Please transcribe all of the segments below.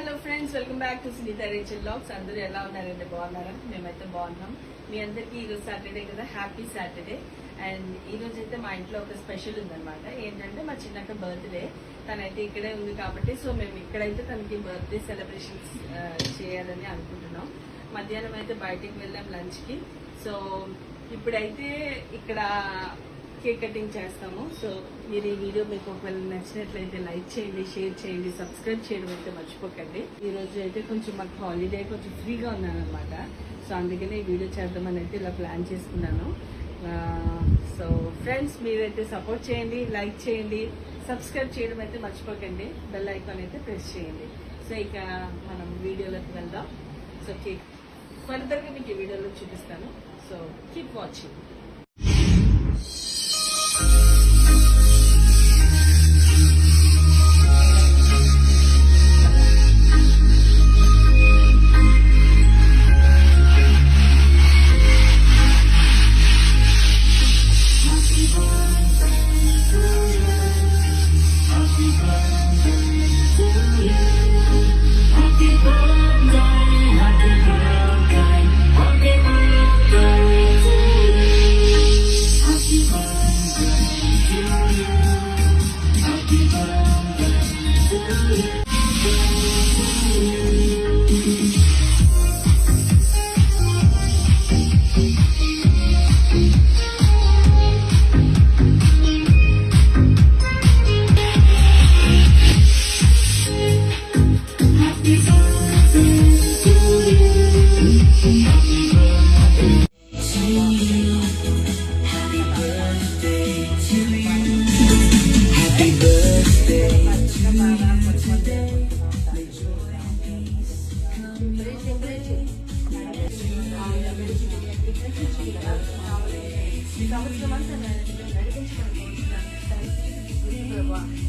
Hello friends, welcome back to Sunitha Rachel vlogs. అందరూ ఎలా ఉన్నారండి? బాగున్నారా? మేమైతే బాగున్నాం. మీ అందరికీ ఈరోజు సాటర్డే కదా, హ్యాపీ సాటర్డే. అండ్ ఈ రోజు అయితే మా ఇంట్లో ఒక స్పెషల్ ఉందన్నమాట. ఏంటంటే మా చిన్నక్క బర్త్డే. తనైతే ఇక్కడే ఉంది కాబట్టి సో మేము ఇక్కడైతే తనకి బర్త్డే సెలబ్రేషన్స్ చేయాలని అనుకుంటున్నాం. మధ్యాహ్నం అయితే బయటికి వెళ్ళాం లంచ్కి. సో ఇప్పుడైతే ఇక్కడ కేక్ కటింగ్ చేస్తాము. సో మీరు ఈ వీడియో మీకు ఒకవేళ నచ్చినట్లయితే లైక్ చేయండి, షేర్ చేయండి, సబ్స్క్రైబ్ చేయడం అయితే మర్చిపోకండి. ఈ రోజు అయితే కొంచెం మాకు హాలిడే, కొంచెం ఫ్రీగా ఉన్నాను అనమాట. సో అందుకనే ఈ వీడియో చేద్దామని అయితే ఇలా ప్లాన్ చేసుకున్నాను. సో ఫ్రెండ్స్, మీరైతే సపోర్ట్ చేయండి, లైక్ చేయండి, సబ్స్క్రైబ్ చేయడం అయితే మర్చిపోకండి, బెల్ ఐకాన్ అయితే ప్రెస్ చేయండి. సో ఇక మనం వీడియోలోకి వెళ్దాం. సో కేక్ ఫర్దర్గా మీకు ఈ వీడియోలో చూపిస్తాను. So keep watching.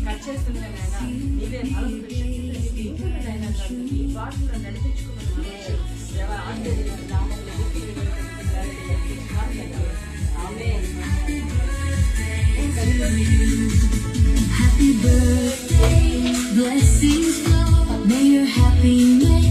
కట్ చేస్తున్నాను ఇదే వాటిలో నడిపించుకున్నాను. Happy birthday, blessings flow, may your happiness